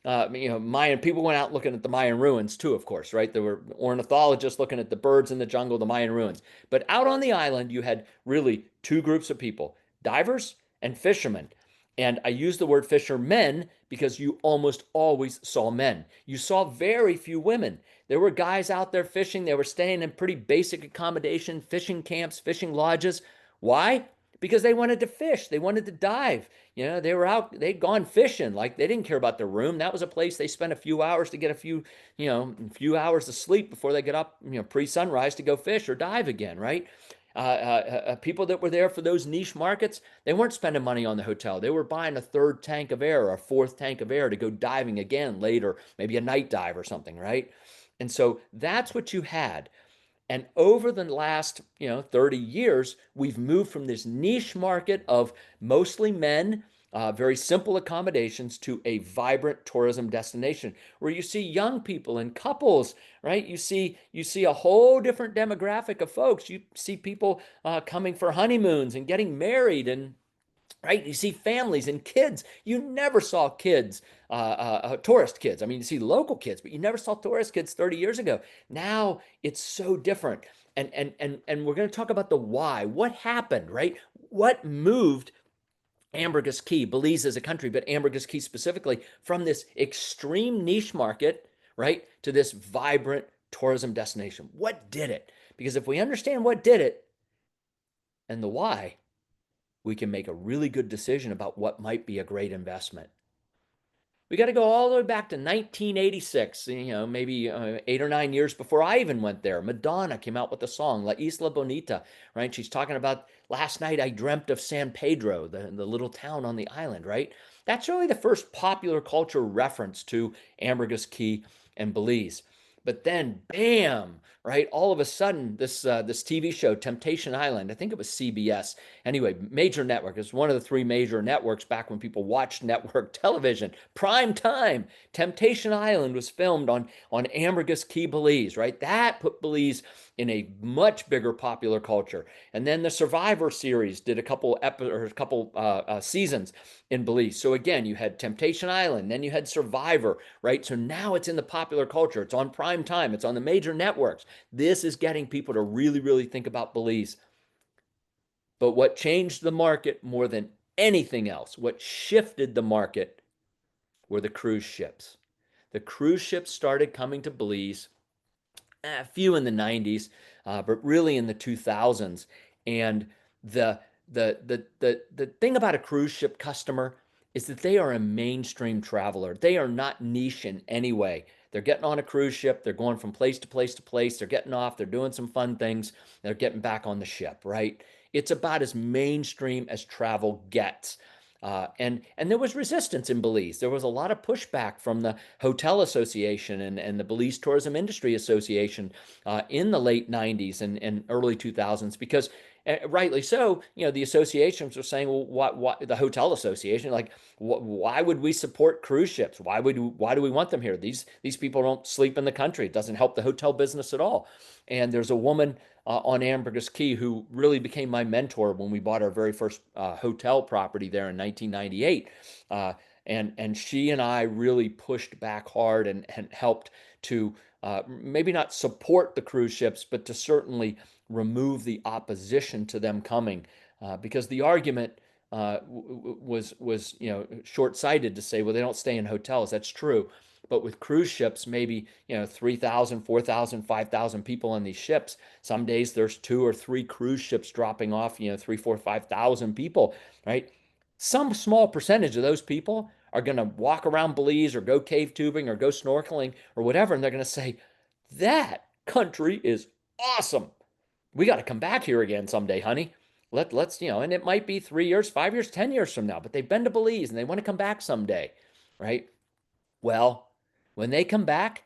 Mayan people went out looking at the Mayan ruins too, of course, right? There were ornithologists looking at the birds in the jungle, the Mayan ruins. But out on the island, you had really two groups of people, divers and fishermen. And I use the word fishermen because you almost always saw men. You saw very few women. There were guys out there fishing. They were staying in pretty basic accommodation, fishing camps, fishing lodges. Why? Because they wanted to fish. They wanted to dive. They were out, they'd gone fishing. Like they didn't care about their room. That was a place they spent a few hours to get a few hours of sleep before they get up, pre-sunrise to go fish or dive again, right? People that were there for those niche markets, they weren't spending money on the hotel. They were buying a third tank of air or a fourth tank of air to go diving again later, maybe a night dive or something, right? And so that's what you had. And over the last, 30 years, we've moved from this niche market of mostly men, very simple accommodations to a vibrant tourism destination where you see young people and couples, right? You see a whole different demographic of folks. You see people coming for honeymoons and getting married and right? You see families and kids. You never saw kids, tourist kids. I mean, you see local kids, but you never saw tourist kids 30 years ago. Now it's so different. And we're going to talk about the why. What happened, right? What moved Ambergris Caye, Belize as a country, but Ambergris Caye specifically, from this extreme niche market, right, to this vibrant tourism destination? What did it? Because if we understand what did it and the why, we can make a really good decision about what might be a great investment. We got to go all the way back to 1986, maybe 8 or 9 years before I even went there. Madonna came out with the song La Isla Bonita, right? She's talking about last night I dreamt of San Pedro, the little town on the island, right? That's really the first popular culture reference to Ambergris Caye and Belize. But then, bam, right? All of a sudden, this TV show, Temptation Island, I think it was CBS. Anyway, major network. It's one of the three major networks back when people watched network television. Prime time. Temptation Island was filmed on Ambergris Caye, Belize, right? That put Belize in a much bigger popular culture. And then the Survivor series did a couple seasons in Belize. So again, you had Temptation Island, then you had Survivor, right? So now it's in the popular culture. It's on prime prime time. It's on the major networks. This is getting people to really, really think about Belize. But what changed the market more than anything else, what shifted the market, were the cruise ships. The cruise ships started coming to Belize, a few in the 90s, but really in the 2000s. And the the thing about a cruise ship customer is that they are a mainstream traveler. They are not niche in any way. They're getting on a cruise ship, they're going from place to place to place, they're getting off, they're doing some fun things, they're getting back on the ship, right? It's about as mainstream as travel gets. And there was resistance in Belize. There was a lot of pushback from the Hotel Association and the Belize Tourism Industry Association in the late 90s and early 2000s because rightly so, the associations were saying, well, what the Hotel Association, like, why would we support cruise ships? Why do we want them here? These people don't sleep in the country. It doesn't help the hotel business at all. And there's a woman on Ambergris Caye who really became my mentor when we bought our very first hotel property there in 1998. And she and I really pushed back hard and helped to maybe not support the cruise ships, but to certainly remove the opposition to them coming, because the argument was short-sighted to say, well, they don't stay in hotels. That's true. But with cruise ships, maybe 3,000, 4,000, 5,000 people on these ships. Some days there's 2 or 3 cruise ships dropping off 3, 4, 5,000 people, right? Some small percentage of those people are going to walk around Belize or go cave tubing or go snorkeling or whatever, and they're going to say, that country is awesome. We got to come back here again someday, honey. Let's, and it might be 3 years, 5 years, 10 years from now, but they've been to Belize and they want to come back someday, right? Well, when they come back,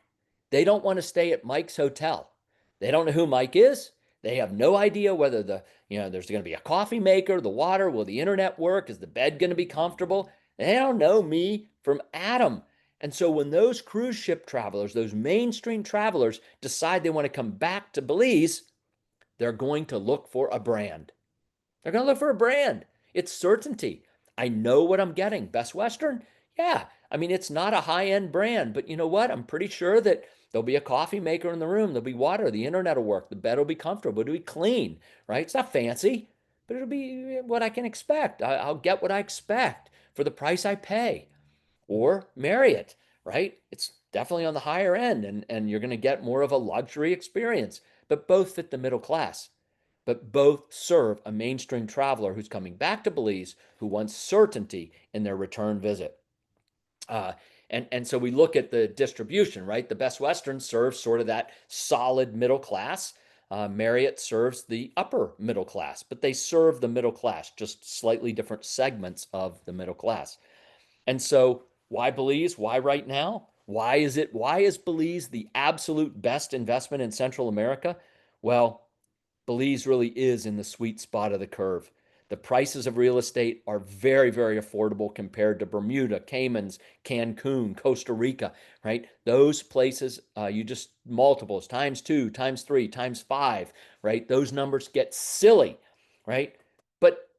they don't want to stay at Mike's hotel. They don't know who Mike is. They have no idea whether there's going to be a coffee maker, the water, will the internet work? Is the bed going to be comfortable? They don't know me from Adam. And so when those cruise ship travelers, those mainstream travelers decide they want to come back to Belize, they're going to look for a brand. They're going to look for a brand. It's certainty. I know what I'm getting. Best Western? Yeah. I mean, it's not a high-end brand, but you know what? I'm pretty sure that there'll be a coffee maker in the room. There'll be water. The internet will work. The bed will be comfortable. It'll be clean, right? It's not fancy, but it'll be what I can expect. I'll get what I expect for the price I pay. Or Marriott, right? It's definitely on the higher end, and you're going to get more of a luxury experience, but both fit the middle class. But both serve a mainstream traveler who's coming back to Belize who wants certainty in their return visit. Uh, and so we look at the distribution, right? The Best Western serves sort of that solid middle class. Marriott serves the upper middle class, but they serve the middle class, just slightly different segments of the middle class. And so why Belize? Why right now? Why is Belize the absolute best investment in Central America? Well, Belize really is in the sweet spot of the curve. The prices of real estate are very, very affordable compared to Bermuda, Caymans, Cancun, Costa Rica, right? Those places, you just multiples, times 2, times 3, times 5, right? Those numbers get silly, right? But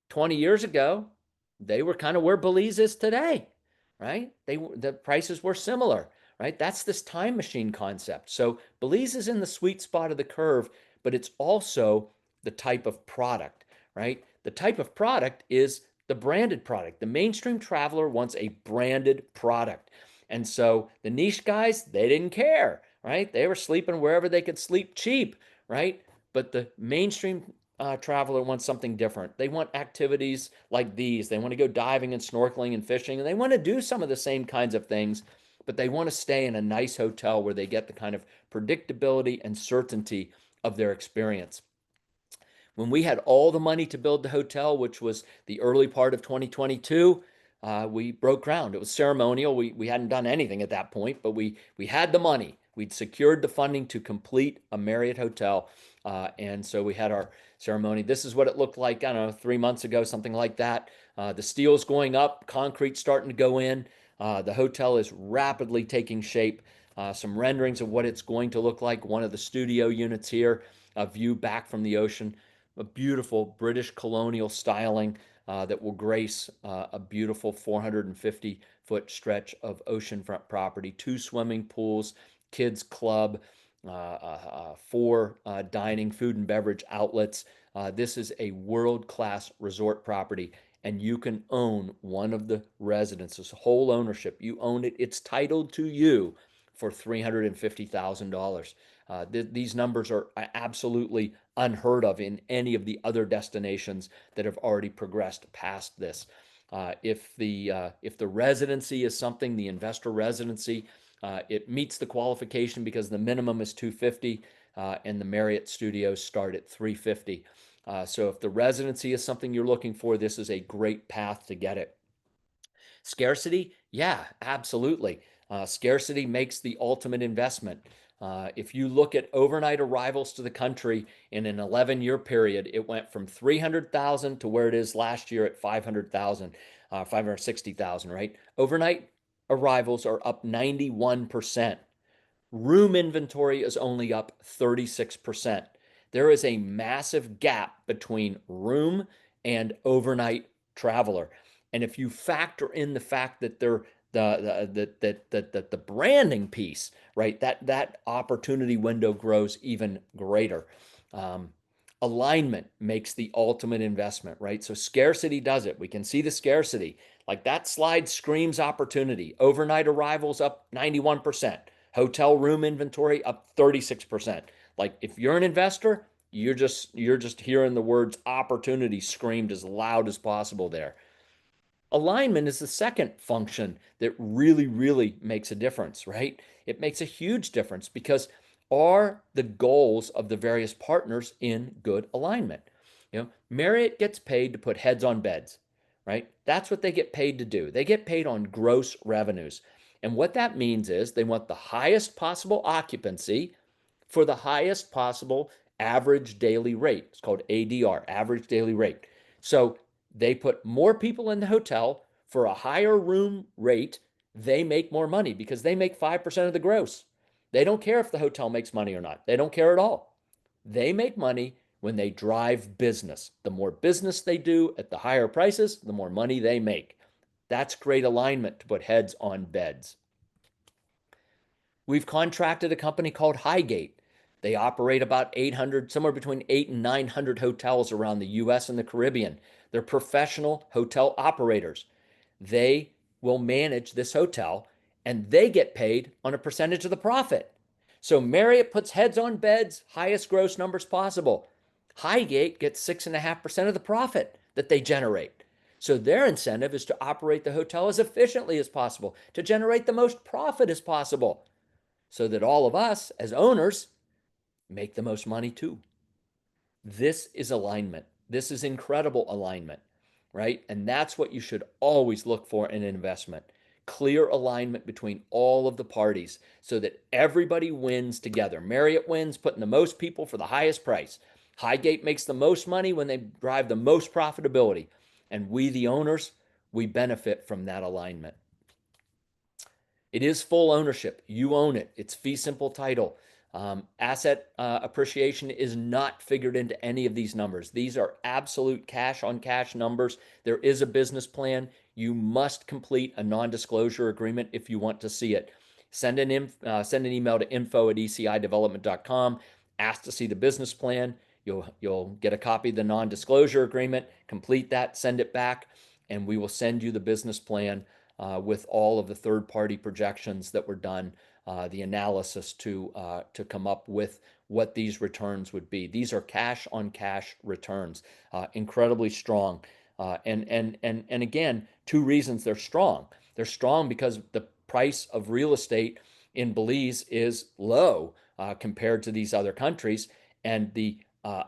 20 years ago, they were kind of where Belize is today, right? The prices were similar, right? That's this time machine concept. So Belize is in the sweet spot of the curve, but it's also the type of product, right? The type of product is the branded product. The mainstream traveler wants a branded product. And so the niche guys, they didn't care, right? They were sleeping wherever they could sleep cheap, right? But the mainstream traveler wants something different. They want activities like these. They want to go diving and snorkeling and fishing, and they want to do some of the same kinds of things, but they want to stay in a nice hotel where they get the kind of predictability and certainty of their experience. When we had all the money to build the hotel, which was the early part of 2022, we broke ground. It was ceremonial. We hadn't done anything at that point, but we had the money. We'd secured the funding to complete a Marriott hotel. And so we had our ceremony. This is what it looked like, I don't know, 3 months ago, something like that. The steel's going up, concrete starting to go in. The hotel is rapidly taking shape. Some renderings of what it's going to look like. One of the studio units here, a view back from the ocean, a beautiful British colonial styling that will grace a beautiful 450-foot stretch of oceanfront property, 2 swimming pools, kids club, 4 dining, food and beverage outlets. This is a world-class resort property, and you can own one of the residences, whole ownership. You own it. It's titled to you for $350,000. These numbers are absolutely unheard of in any of the other destinations that have already progressed past this. If the residency is something, the investor residency, it meets the qualification because the minimum is 250, and the Marriott studios start at 350. So if the residency is something you're looking for, this is a great path to get it. Scarcity, yeah, absolutely. Scarcity makes the ultimate investment. If you look at overnight arrivals to the country in an 11-year period, it went from 300,000 to where it is last year at 500,000, 560,000, right? Overnight arrivals are up 91%. Room inventory is only up 36%. There is a massive gap between room and overnight traveler. And if you factor in the fact that the branding piece, right, that opportunity window grows even greater. Alignment makes the ultimate investment, right? So scarcity does it. We can see the scarcity. Like that slide screams opportunity. Overnight arrivals up 91%. Hotel room inventory up 36%. Like if you're an investor, you're just hearing the words opportunity screamed as loud as possible there. Alignment is the second function that really makes a difference, right? It makes a huge difference because are the goals of the various partners in good alignment? Marriott gets paid to put heads on beds, right? That's what they get paid to do. They get paid on gross revenues. And what that means is they want the highest possible occupancy for the highest possible average daily rate. It's called ADR, average daily rate. So they put more people in the hotel for a higher room rate. They make more money because they make 5% of the gross. They don't care if the hotel makes money or not. They don't care at all. They make money when they drive business. The more business they do at the higher prices, the more money they make. That's great alignment to put heads on beds. We've contracted a company called Highgate. They operate about 800, somewhere between 8 and 900 hotels around the US and the Caribbean. They're professional hotel operators. They will manage this hotel and they get paid on a percentage of the profit. So Marriott puts heads on beds, highest gross numbers possible. Highgate gets 6.5% of the profit that they generate. So their incentive is to operate the hotel as efficiently as possible, to generate the most profit as possible, so that all of us as owners make the most money too. This is alignment. This is incredible alignment, right? And that's what you should always look for in an investment. Clear alignment between all of the parties so that everybody wins together. Marriott wins, putting the most people for the highest price. Highgate makes the most money when they drive the most profitability. And we, the owners, we benefit from that alignment. It is full ownership. You own it. It's fee simple title. Asset appreciation is not figured into any of these numbers. These are absolute cash on cash numbers. There is a business plan. You must complete a non-disclosure agreement if you want to see it. Send an email to info@ecidevelopment.com. Ask to see the business plan. You'll get a copy of the non-disclosure agreement. Complete that. Send it back, and we will send you the business plan with all of the third-party projections that were done, the analysis to come up with what these returns would be. These are cash-on-cash returns, incredibly strong. And again, two reasons they're strong. They're strong because the price of real estate in Belize is low compared to these other countries, and the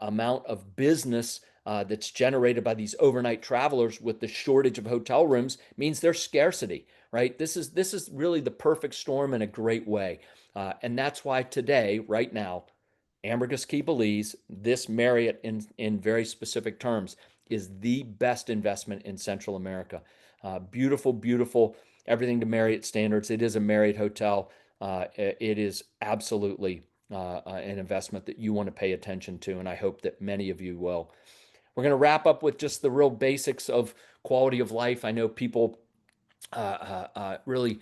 amount of business that's generated by these overnight travelers with the shortage of hotel rooms means there's scarcity, right? This is really the perfect storm in a great way. And that's why today, right now, Ambergris Caye Belize, this Marriott in very specific terms, is the best investment in Central America. Beautiful, beautiful, everything to Marriott standards. It is a Marriott hotel. It is absolutely an investment that you want to pay attention to, and I hope that many of you will. We're going to wrap up with just the real basics of quality of life. I know people really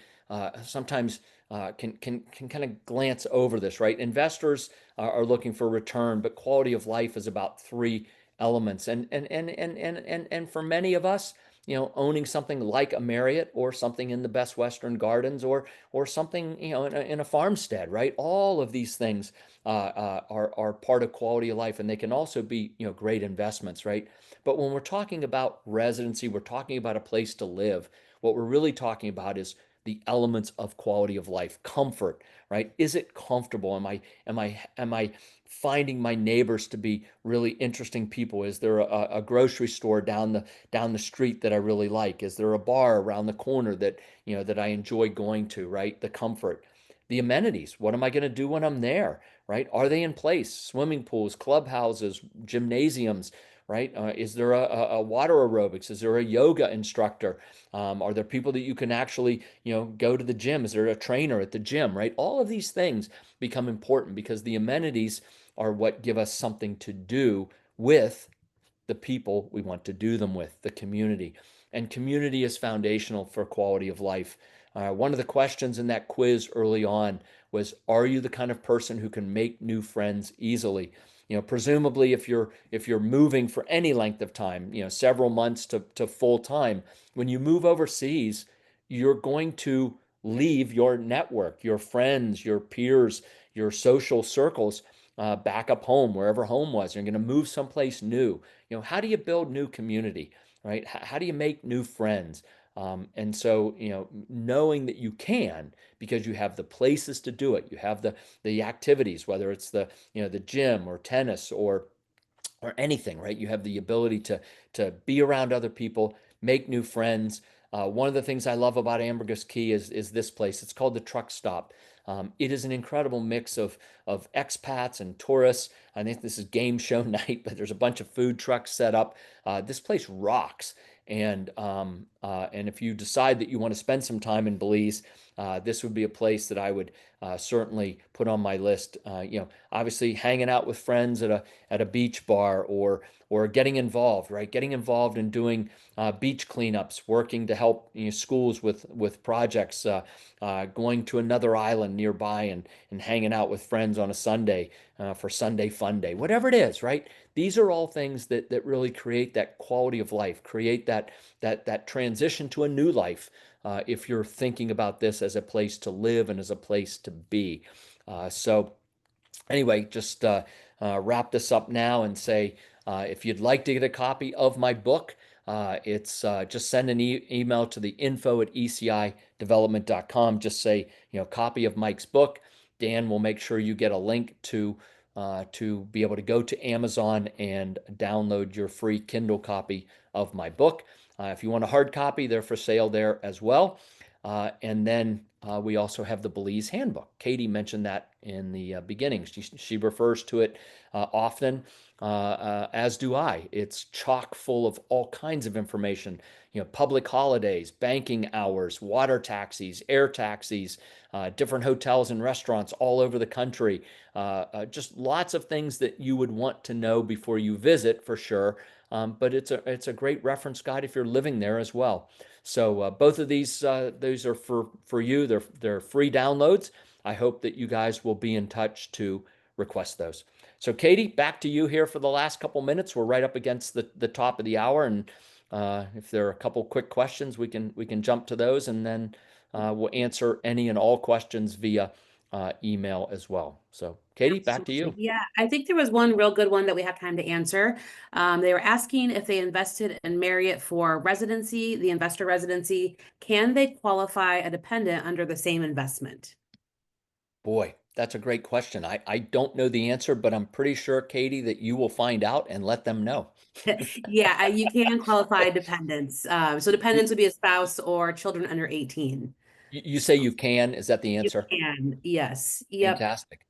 sometimes can kind of glance over this, right? Investors are looking for return, but quality of life is about three elements. And for many of us, owning something like a Marriott or something in the best Western Gardens or something, in a farmstead, right? All of these things are part of quality of life, and they can also be, great investments, right? But when we're talking about residency, we're talking about a place to live. What we're really talking about is the elements of quality of life, comfort, right? Is it comfortable? Am I finding my neighbors to be really interesting people? Is there a grocery store down the street that I really like? Is there a bar around the corner that I enjoy going to, right? The comfort. The amenities. What am I going to do when I'm there, right? Are they in place? Swimming pools, clubhouses, gymnasiums, right? Is there a water aerobics? Is there a yoga instructor? Are there people that you can actually, go to the gym? Is there a trainer at the gym, right? All of these things become important because the amenities are what give us something to do with the people we want to do them with, the community. And community is foundational for quality of life. One of the questions in that quiz early on was, are you the kind of person who can make new friends easily? Presumably if you're moving for any length of time, several months to full time, when you move overseas, you're going to leave your network, your friends, your peers, your social circles back up home, wherever home was. You're going to move someplace new. How do you build new community, right? How do you make new friends? And so, knowing that you can because you have the places to do it, you have the activities, whether it's the gym or tennis or anything, right? You have the ability to be around other people, make new friends. One of the things I love about Ambergris Key is this place. It's called the Truck Stop. It is an incredible mix of expats and tourists. I think this is game show night, but there's a bunch of food trucks set up. This place rocks. And if you decide that you want to spend some time in Belize, this would be a place that I would certainly put on my list. Obviously hanging out with friends at a beach bar or getting involved, right? Getting involved in doing beach cleanups, working to help schools with projects, going to another island nearby and hanging out with friends on a Sunday for Sunday Fun Day, whatever it is, right? These are all things that really create that quality of life, create that transition to a new life. If you're thinking about this as a place to live and as a place to be. So anyway, just wrap this up now and say if you'd like to get a copy of my book, it's just send an email to the info@ecidevelopment.com. Just say, copy of Mike's book. Dan will make sure you get a link to be able to go to Amazon and download your free Kindle copy of my book. If you want a hard copy, they're for sale there as well. And then we also have the Belize Handbook. Katie mentioned that in the beginning. She refers to it often, as do I. It's chock full of all kinds of information, public holidays, banking hours, water taxis, air taxis, different hotels and restaurants all over the country. Just lots of things that you would want to know before you visit for sure. But it's a great reference guide if you're living there as well. So both of these are for you. They're free downloads. I hope that you guys will be in touch to request those. So Katie, back to you here for the last couple minutes. We're right up against the top of the hour, and if there are a couple quick questions, we can jump to those, and then we'll answer any and all questions via email as well. So Katie, back to Absolutely. you. Yeah, I think there was one real good one that we have time to answer. They were asking if they invested in Marriott for residency, the investor residency, can they qualify a dependent under the same investment? Boy, that's a great question. I don't know the answer, but I'm pretty sure, Katie, that you will find out and let them know. Yeah, you can qualify dependents. So You, dependents would be a spouse or children under 18. you So say you can. Is that the you answer? can, yes. Yep. Fantastic.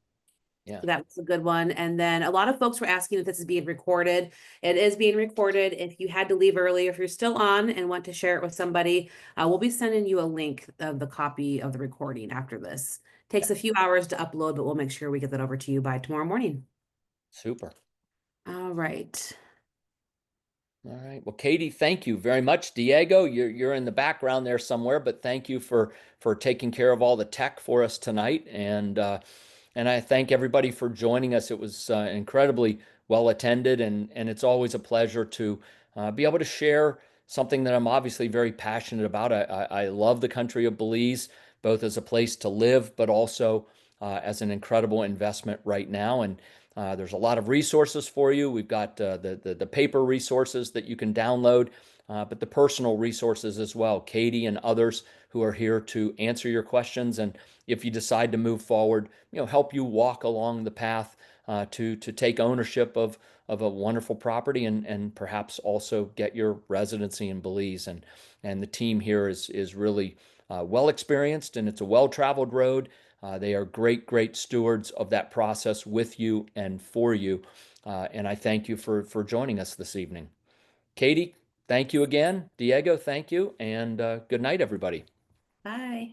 Yeah. So that was a good one. And then a lot of folks were asking if this is being recorded. It is being recorded. If you had to leave early, if you're still on and want to share it with somebody, we'll be sending you a link of the copy of the recording after this. Yeah. Takes a few hours to upload, but we'll make sure we get that over to you by tomorrow morning. Super. All right. All right. Well, Katie, thank you very much. Diego, you're in the background there somewhere, but thank you for taking care of all the tech for us tonight. And I thank everybody for joining us. It was incredibly well attended, and it's always a pleasure to be able to share something that I'm obviously very passionate about. I love the country of Belize, both as a place to live, but also as an incredible investment right now. And there's a lot of resources for you. We've got the paper resources that you can download, but the personal resources as well. Katie and others who are here to answer your questions, and if you decide to move forward, help you walk along the path to take ownership of a wonderful property, and perhaps also get your residency in Belize. And the team here is really well experienced, and it's a well traveled road. They are great stewards of that process with you and for you. And I thank you for joining us this evening. Katie, thank you again. Diego, thank you. And good night, everybody. Bye.